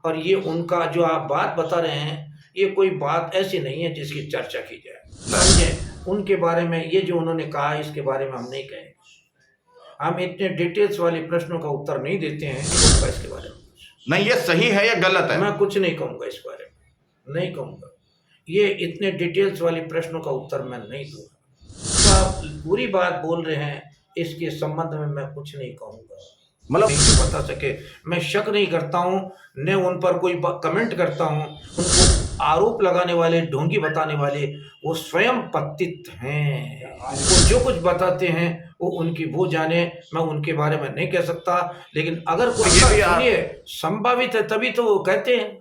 और ये उनका जो आप बात बता रहे हैं, ये कोई बात ऐसी नहीं है जिसकी चर्चा की जाए। समझे, उनके बारे में ये जो उन्होंने कहा इसके बारे में हम नहीं कहेंगे। हम इतने डिटेल्स वाले प्रश्नों का उत्तर नहीं देते हैं इसके बारे में। नहीं, ये सही है या गलत है? मैं कुछ नहीं कहूँगा इस बारे में, नहीं कहूँगा। ये इतने डिटेल्स वाले प्रश्नों का उत्तर मैं नहीं दूंगा। तो आप पूरी बात बोल रहे हैं, इसके संबंध में मैं कुछ नहीं कहूँगा। मतलब नहीं बता सके, मैं शक नहीं करता हूँ, न उन पर कोई कमेंट करता हूँ। उनको आरोप लगाने वाले, ढोंगी बताने वाले वो स्वयं पतित हैं। वो जो कुछ बताते हैं वो उनकी वो जाने, मैं उनके बारे में नहीं कह सकता। लेकिन अगर कोई सुनिए, संभावित है तभी तो वो कहते हैं,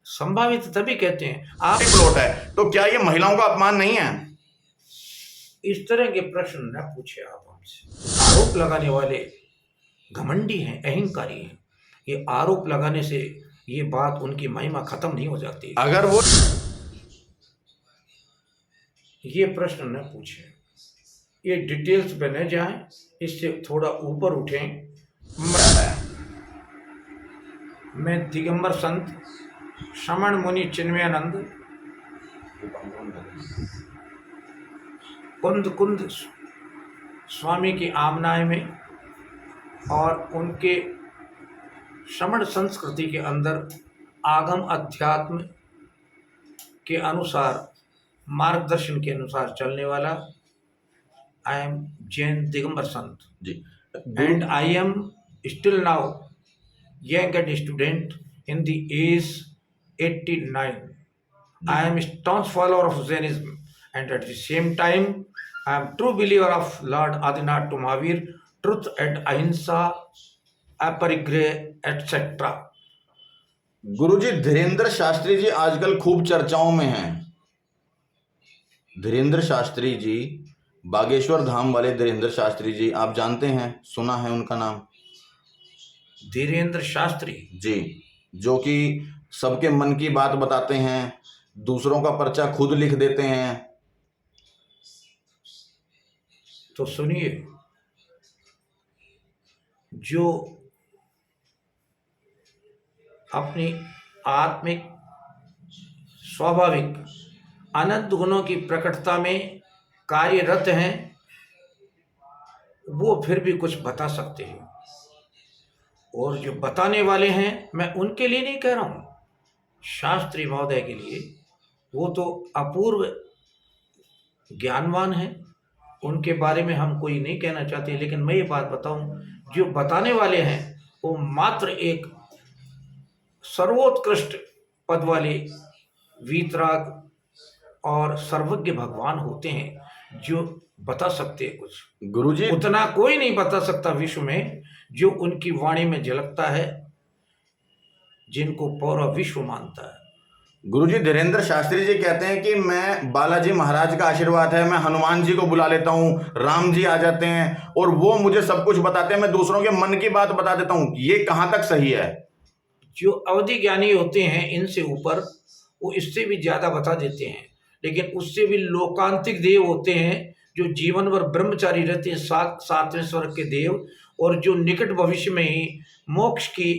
संभावित तभी कहते हैं। आप प्लॉट है तो क्या ये महिलाओं का अपमान नहीं है? इस तरह के प्रश्न न पूछे आप हमसे। आरोप लगाने वाले घमंडी हैं, अहंकारी हैं। ये आरोप लगाने से ये बात, उनकी महिमा खत्म नहीं हो जाती। अगर वो ये प्रश्न न पूछें, ये डिटेल्स पे न जाएं, इससे थोड़ा ऊपर उठें। मैं दिगंबर संत श्रमण मुनि चिन्मयानंद कुंद कुंद स्वामी की आमनाय में और उनके श्रमण संस्कृति के अंदर आगम अध्यात्म के अनुसार, मार्गदर्शन के अनुसार चलने वाला आई एम जैन दिगंबर संत ji. And I am still now young and student in the age 89. I am a staunch follower of Jainism and at the same time I am true believer of Lord Adinath Mahavir, truth and ahimsa, aparigrah, etc. गुरुजी, धीरेन्द्र शास्त्री जी आजकल खूब चर्चाओं में हैं। धीरेन्द्र शास्त्री जी, बागेश्वर धाम वाले धीरेन्द्र शास्त्री जी, आप जानते हैं, सुना है उनका नाम? धीरेन्द्र शास्त्री जी, जो कि सबके मन की बात बताते हैं, दूसरों का पर्चा खुद लिख देते हैं। तो सुनिए, जो अपनी आत्मिक स्वाभाविक अनंत गुणों की प्रकटता में कार्यरत हैं, वो फिर भी कुछ बता सकते हैं। और जो बताने वाले हैं, मैं उनके लिए नहीं कह रहा हूँ, शास्त्री महोदय के लिए, वो तो अपूर्व ज्ञानवान हैं, उनके बारे में हम कोई नहीं कहना चाहते। लेकिन मैं ये बात बताऊं, जो बताने वाले हैं वो मात्र एक सर्वोत्कृष्ट पद वाले वीतराग और सर्वज्ञ भगवान होते हैं, जो बता सकते हैं कुछ। गुरुजी, उतना कोई नहीं बता सकता विश्व में जो उनकी वाणी में झलकता है, जिनको पूरा विश्व मानता है। गुरुजी, धीरेन्द्र शास्त्री जी कहते हैं कि मैं, बालाजी महाराज का आशीर्वाद है, मैं हनुमान जी को बुला लेता हूँ, राम जी आ जाते हैं और वो मुझे सब कुछ बताते हैं, मैं दूसरों के मन की बात बता देता हूँ। ये कहाँ तक सही है? जो अवधि ज्ञानी होते हैं इनसे ऊपर, वो इससे भी ज्यादा बता देते हैं। लेकिन उससे भी लोकांतिक देव होते हैं, जो जीवन भर ब्रह्मचारी रहते हैं, सातवें स्वर्ग के देव, और जो निकट भविष्य में ही मोक्ष की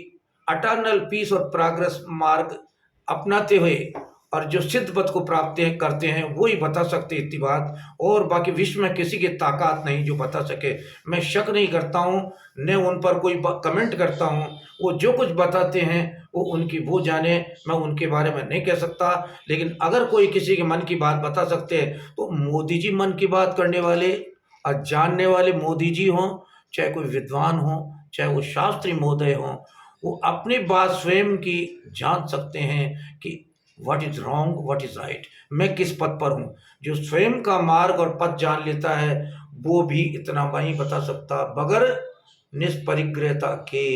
अटर्नल पीस और प्रोग्रेस मार्ग अपनाते हुए और जो सिद्ध पद को प्राप्त करते हैं, वो ही बता सकते इतनी बात। और बाकी विश्व में किसी की ताकत नहीं जो बता सके। मैं शक नहीं करता हूँ, न उन पर कोई कमेंट करता हूँ। वो जो कुछ बताते हैं वो उनकी वो जाने, मैं उनके बारे में नहीं कह सकता। लेकिन अगर कोई किसी के मन की बात बता सकते हैं तो मोदी जी मन की बात करने वाले और जानने वाले मोदी जी हों, चाहे कोई विद्वान हो, चाहे वो शास्त्री महोदय हों, वो अपनी बात स्वयं की जान सकते हैं कि what is wrong, what is right, मैं किस पद पर हूँ। जो स्वयं का मार्ग और पद जान लेता है वो भी इतना नहीं बता सकता बगैर निष्परिग्रहता के।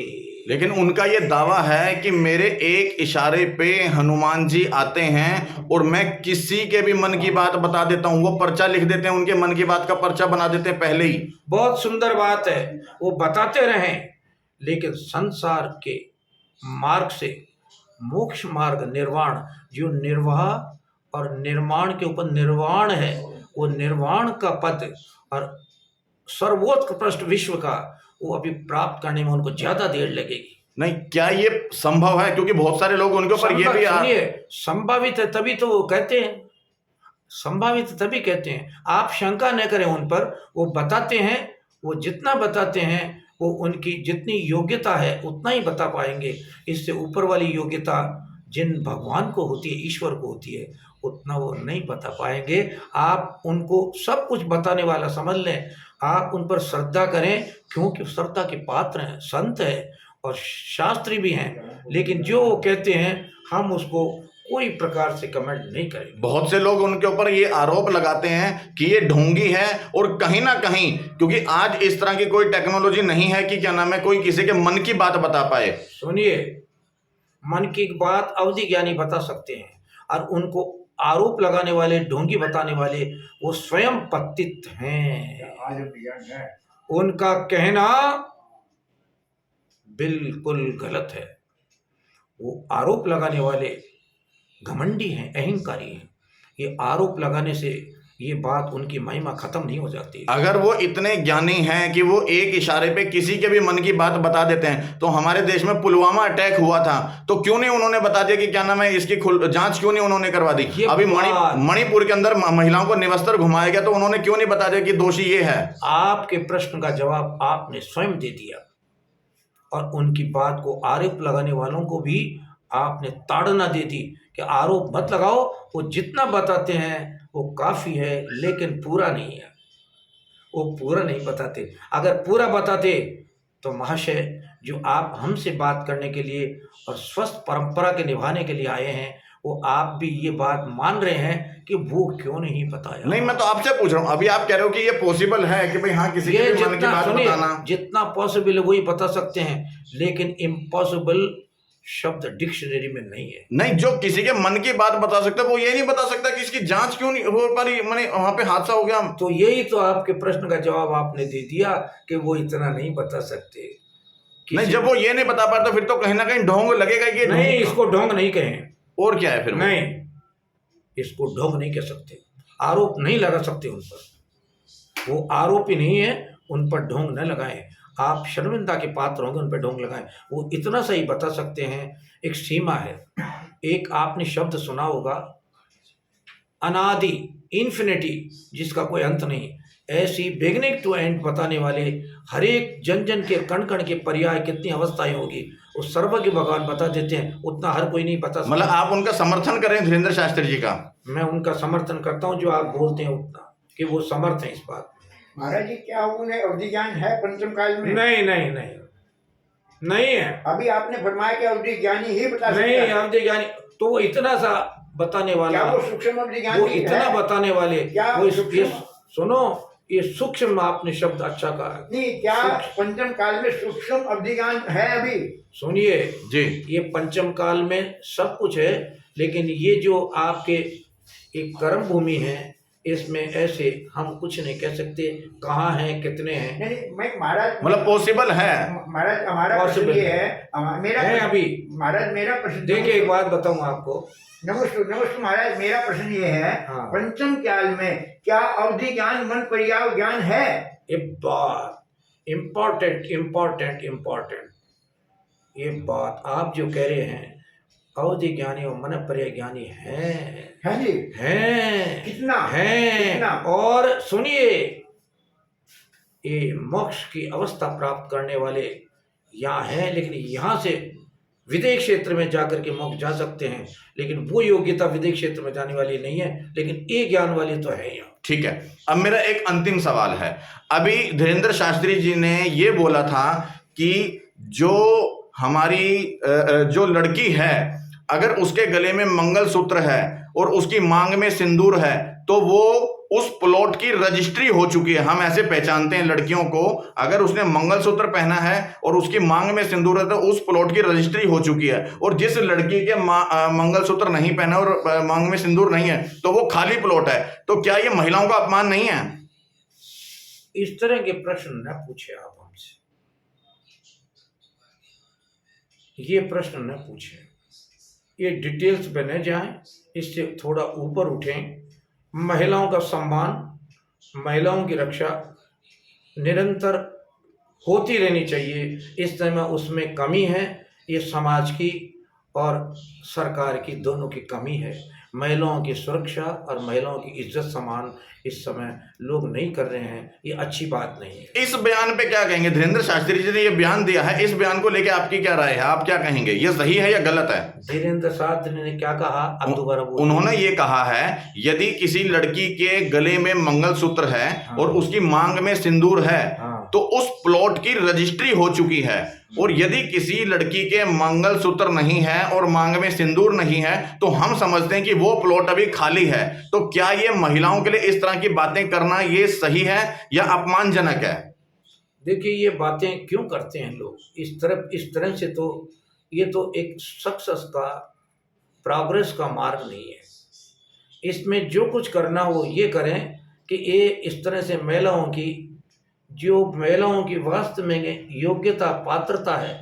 लेकिन उनका ये दावा है कि मेरे एक इशारे पे हनुमान जी आते हैं और मैं किसी के भी मन की बात बता देता हूँ, वो पर्चा लिख देते हैं, उनके मन की बात का पर्चा बना देते हैं पहले ही। बहुत सुंदर बात है, वो बताते रहें, लेकिन संसार के मार्ग से मोक्ष मार्ग, निर्वाण, जो निर्वाह और निर्माण के ऊपर निर्वाण है, वो निर्वाण का पद और सर्वोत्कृष्ट विश्व का, वो अभी प्राप्त करने में उनको ज्यादा देर लगेगी। नहीं, क्या ये संभव है? क्योंकि बहुत सारे लोग उनके ऊपर ये भी सुनिए, संभावित है तभी तो वो कहते हैं, संभावित तभी कहते हैं। आप शंका न करें उन पर, वो बताते हैं, वो जितना बताते हैं वो उनकी जितनी योग्यता है उतना ही बता पाएंगे। इससे ऊपर वाली योग्यता जिन भगवान को होती है, ईश्वर को होती है, उतना वो नहीं बता पाएंगे। आप उनको सब कुछ बताने वाला समझ लें, आप उन पर श्रद्धा करें, क्योंकि श्रद्धा के पात्र हैं, संत है और शास्त्री भी हैं। लेकिन जो वो कहते हैं हम उसको कोई प्रकार से कमेंट नहीं करेंगे। बहुत से लोग उनके ऊपर ये आरोप लगाते हैं कि ये ढोंगी है, और कहीं ना कहीं क्योंकि आज इस तरह की कोई टेक्नोलॉजी नहीं है कि क्या नाम है कोई किसी के मन की बात बता पाए। सुनिए, मन की बात अवधि ज्ञानी बता सकते हैं, और उनको आरोप लगाने वाले, ढोंगी बताने वाले, वो स्वयं पतित हैं। उनका कहना बिल्कुल गलत है। वो आरोप लगाने वाले घमंडी हैं, अहंकारी हैं। ये आरोप लगाने से ये बात, उनकी महिमा खत्म नहीं हो जाती। अगर वो इतने ज्ञानी हैं कि वो एक इशारे पे किसी के भी मन की बात बता देते हैं, तो हमारे देश में पुलवामा अटैक हुआ था, तो क्यों नहीं उन्होंने बता दिया कि क्या नाम है इसकी जांच क्यों नहीं उन्होंने करवा दी? अभी मणिपुर के अंदर महिलाओं को निवस्त्र घुमाया गया, तो उन्होंने क्यों नहीं बता दिया कि दोषी ये है? आपके प्रश्न का जवाब आपने स्वयं दे दिया, और उनकी बात को आरोप लगाने वालों को भी आपने ताड़ना दे दी कि आरोप मत लगाओ, वो जितना बताते हैं वो काफ़ी है, लेकिन पूरा नहीं है। वो पूरा नहीं बताते। अगर पूरा बताते तो महाशय, जो आप हमसे बात करने के लिए और स्वस्थ परंपरा के निभाने के लिए आए हैं, वो आप भी ये बात मान रहे हैं कि वो क्यों नहीं बताया। नहीं, मैं तो आपसे पूछ रहा हूँ। अभी आप कह रहे हो कि ये पॉसिबल है कि भाई हाँ किसी के भी मन की बात बताना। जितना पॉसिबल है वही बता सकते हैं, लेकिन इम्पॉसिबल शब्द डिक्शनरी में नहीं है। नहीं, जो किसी के मन की बात बता सकता है वो ये नहीं बता सकता कि इसकी जांच क्यों नहीं हो पा रही, मैंने वहां पे हादसा हो गया। तो यही तो आपके प्रश्न का जवाब आपने दे दिया कि वो इतना नहीं बता सकते। नहीं, जब वो ये नहीं बता पाता फिर तो कहीं ना कहीं ढोंग लगेगा कि नहीं, इसको ढोंग नहीं कहें। और क्या है फिर? नहीं, इसको ढोंग नहीं कह सकते, आरोप नहीं लगा सकते उन पर। वो आरोप ही नहीं है, उन पर ढोंग न लगाएं। आप शर्मिंदा के पात्र होंगे उन पर ढोंग लगाएं। वो इतना सही बता सकते हैं, एक सीमा है। एक आपने शब्द सुना होगा, अनादि, इन्फिनिटी, जिसका कोई अंत नहीं। ऐसी बिगिनिंग टू एंड बताने वाले हर एक जन जन के कण कण के पर्याय कितनी अवस्थाएं होगी, वो सर्वज्ञ भगवान बता देते हैं, उतना हर कोई नहीं बता सकता। मतलब आप उनका समर्थन करें धीरेन्द्र शास्त्री जी का? मैं उनका समर्थन करता हूं, जो आप बोलते हैं उतना कि वो समर्थ हैं इस बात में। महाराज जी, क्या उन्हें अवधि ज्ञान है पंचम काल में? नहीं नहीं नहीं, नहीं है। अभी आपने फरमाया कि अवधि ज्ञानी ही बता सकता नहीं, है। अवधि ज्ञानी तो वो इतना सा बताने वाला, क्या वो सूक्ष्म अवधि ज्ञानी वो इतना है? बताने वाले, क्या वो सूक्ष्म? ये सुनो, ये सूक्ष्म आपने शब्द अच्छा कहा। नहीं, क्या पंचम काल में सूक्ष्म अवधि ज्ञान है अभी? सुनिए जी, ये पंचम काल में सब कुछ है, लेकिन ये जो आपके एक कर्म भूमि है, इसमें ऐसे हम कुछ नहीं कह सकते कहाँ हैं, कितने हैं। नहीं, मैं महाराज, मतलब पॉसिबल है महाराज हमारा प्रश्न Possible ये है, मेरा है अभी। महाराज मेरा प्रश्न, देखिए एक बात बताऊं आपको। नमस्ते महाराज, मेरा प्रश्न ये है, हाँ। पंचम काल में क्या अवधि ज्ञान मन पर्याय ज्ञान है? एक बात इम्पोर्टेंट इम्पोर्टेंट इम्पोर्टेंट, ये बात आप जो कह रहे हैं, अवधि ज्ञानी और मन पर्याय ज्ञानी है जी? हैं, कितना हैं। कितना? और सुनिए, ये मोक्ष की अवस्था प्राप्त करने वाले यहाँ हैं, लेकिन यहाँ से विदेश क्षेत्र में जाकर के मोक्ष जा सकते हैं, लेकिन वो योग्यता विदेश क्षेत्र में जाने वाली नहीं है, लेकिन ये ज्ञान वाले तो है यहाँ। ठीक है। अब मेरा एक अंतिम सवाल है। अभी धीरेन्द्र शास्त्री जी ने ये बोला था कि जो हमारी जो लड़की है, अगर उसके गले में मंगलसूत्र है और उसकी मांग में सिंदूर है, तो वो उस प्लॉट की रजिस्ट्री हो चुकी है। हम ऐसे पहचानते हैं लड़कियों को, अगर उसने मंगलसूत्र पहना है और उसकी मांग में सिंदूर है तो उस प्लॉट की रजिस्ट्री हो चुकी है। और जिस लड़की के मंगलसूत्र नहीं पहना और मांग में सिंदूर नहीं है तो वो खाली प्लॉट है। तो क्या ये महिलाओं का अपमान नहीं है? इस तरह के प्रश्न न पूछे आप हमसे, ये प्रश्न न पूछें, ये डिटेल्स पे न जाएं, इससे थोड़ा ऊपर उठें। महिलाओं का सम्मान, महिलाओं की रक्षा निरंतर होती रहनी चाहिए। इस समय उसमें कमी है, ये समाज की और सरकार की दोनों की कमी है। महिलाओं की सुरक्षा और महिलाओं की इज्जत सम्मान इस समय लोग नहीं कर रहे हैं, ये अच्छी बात नहीं है। इस बयान पे क्या कहेंगे? धीरेंद्र शास्त्री जी ने ये बयान दिया है, इस बयान को लेके आपकी क्या राय है? आप क्या कहेंगे, ये सही है या गलत है? धीरेंद्र शास्त्री ने क्या कहा, अब दोबारा बोलिए। उन्होंने ये कहा है, यदि किसी लड़की के गले में मंगलसूत्र है और उसकी मांग में सिंदूर है तो उस प्लॉट की रजिस्ट्री हो चुकी है, और यदि किसी लड़की के मंगलसूत्र नहीं है और मांग में सिंदूर नहीं है तो हम समझते हैं कि वो प्लॉट अभी खाली है। तो क्या ये महिलाओं के लिए इस तरह की बातें करना ये सही है या अपमानजनक है? देखिए, ये बातें क्यों करते हैं लोग इस तरह से? तो ये तो एक सक्सेस का, प्रोग्रेस का मार्ग नहीं है। इसमें जो कुछ करना हो ये करें कि ये इस तरह से महिलाओं की वास्तव में योग्यता, पात्रता है,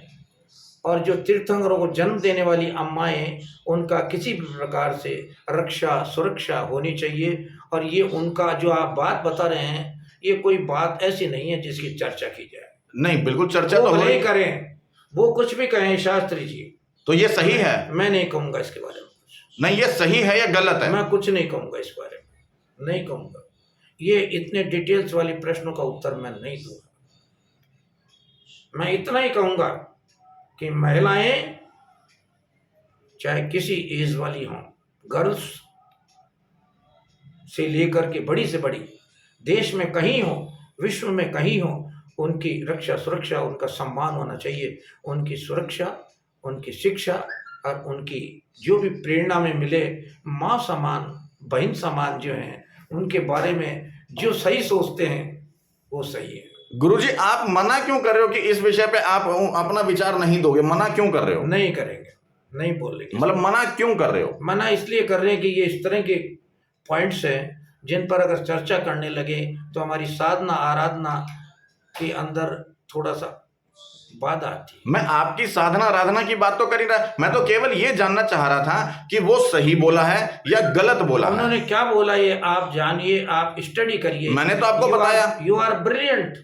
और जो तीर्थंकरों को जन्म देने वाली अम्माएं, उनका किसी भी प्रकार से रक्षा, सुरक्षा होनी चाहिए। और ये उनका जो आप बात बता रहे हैं, ये कोई बात ऐसी नहीं है जिसकी चर्चा की जाए। नहीं, बिल्कुल चर्चा वो तो भले हो। ही करें, वो कुछ भी कहें शास्त्री जी, तो ये सही है? मैं नहीं कहूँगा इसके बारे में कुछ। नहीं, ये सही है या गलत है? मैं कुछ नहीं कहूँगा इस बारे में, नहीं कहूँगा। ये इतने डिटेल्स वाली प्रश्नों का उत्तर मैं नहीं दूंगा। मैं इतना ही कहूँगा कि महिलाएं चाहे किसी एज वाली हों, गर्ल्स से लेकर के बड़ी से बड़ी, देश में कहीं हो, विश्व में कहीं हो, उनकी रक्षा, सुरक्षा, उनका सम्मान होना चाहिए। उनकी सुरक्षा, उनकी शिक्षा और उनकी जो भी प्रेरणा में मिले, माँ समान, बहन समान जो हैं, उनके बारे में जो सही सोचते हैं वो सही है। गुरुजी, आप मना क्यों कर रहे हो कि इस विषय पे आप अपना विचार नहीं दोगे? मना क्यों कर रहे हो? नहीं करेंगे, नहीं बोलेंगे। मतलब मना क्यों कर रहे हो? मना इसलिए कर रहे हैं कि ये इस तरह के पॉइंट्स हैं जिन पर अगर चर्चा करने लगे तो हमारी साधना, आराधना के अंदर थोड़ा सा बाधा आती है। मैं आपकी साधना आराधना की बात तो कर ही रहा, मैं तो केवल ये जानना चाह रहा था कि वो सही बोला है या गलत बोला है। उन्होंने क्या बोला ये आप जानिए, आप स्टडी करिए। मैंने तो आपको बताया। You are brilliant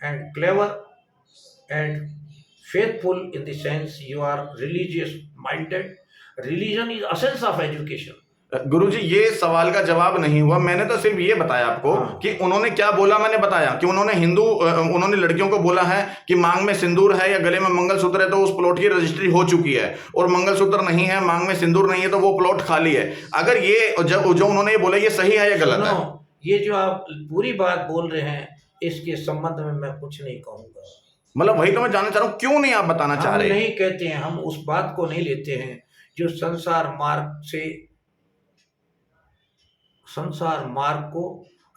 and clever and faithful in the sense you are religious minded. Religion is essence of education. गुरुजी, ये सवाल का जवाब नहीं हुआ। मैंने तो सिर्फ ये बताया आपको कि उन्होंने क्या बोला। मैंने बताया कि उन्होंने लड़कियों को बोला है कि मांग में सिंदूर है या गले में मंगलसूत्र है तो उस प्लॉट की रजिस्ट्री हो चुकी है, और मंगलसूत्र नहीं है, मांग में सिंदूर नहीं है तो वो प्लॉट खाली है। अगर ये जो उन्होंने ये बोला, ये सही है या गलत है? ये जो आप पूरी बात बोल रहे हैं, इसके संबंध में मैं कुछ नहीं कहूंगा। मतलब वही तो मैं जानना चाह रहा हूँ, क्यों नहीं आप बताना चाह रहे? नहीं कहते हैं, हम उस बात को नहीं लेते हैं जो संसार मार्ग को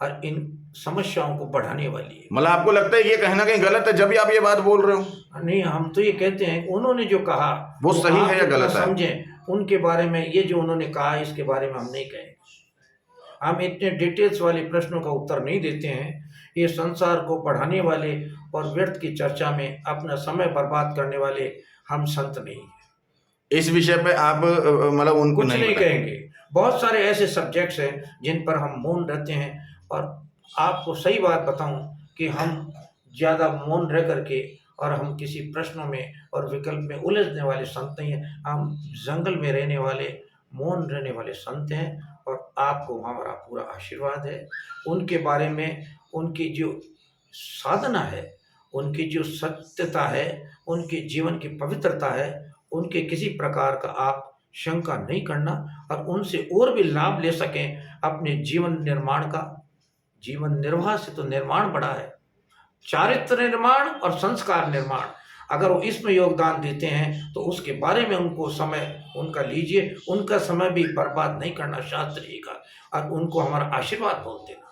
और इन समस्याओं को बढ़ाने वाली है। मतलब आपको लगता है ये कहीं ना कहीं गलत है जब भी आप ये बात बोल रहे हो? नहीं, हम तो ये कहते हैं उन्होंने जो कहा वो सही है या गलत है? समझें उनके बारे में। ये जो उन्होंने कहा इसके बारे में हम नहीं कहेंगे। हम इतने डिटेल्स वाले प्रश्नों का उत्तर नहीं देते हैं। ये संसार को बढ़ाने वाले और व्यर्थ की चर्चा में अपना समय बर्बाद करने वाले हम संत नहीं हैं। इस विषय पे आप मतलब उनको कुछ नहीं कहेंगे। बहुत सारे ऐसे सब्जेक्ट्स हैं जिन पर हम मौन रहते हैं, और आपको सही बात बताऊं कि हम ज़्यादा मौन रह करके और हम किसी प्रश्नों में और विकल्प में उलझने वाले संत नहीं हैं। हम जंगल में रहने वाले, मौन रहने वाले संत हैं, और आपको हमारा पूरा आशीर्वाद है। उनके बारे में, उनकी जो साधना है, उनकी जो सत्यता है, उनके जीवन की पवित्रता है, उनके किसी प्रकार का आप शंका नहीं करना, और उनसे और भी लाभ ले सकें अपने जीवन निर्माण का। जीवन निर्वाह से तो निर्माण बड़ा है, चारित्र निर्माण और संस्कार निर्माण। अगर वो इसमें योगदान देते हैं तो उसके बारे में उनको समय उनका लीजिए। उनका समय भी बर्बाद नहीं करना शास्त्री जी का, और उनको हमारा आशीर्वाद बोल देना।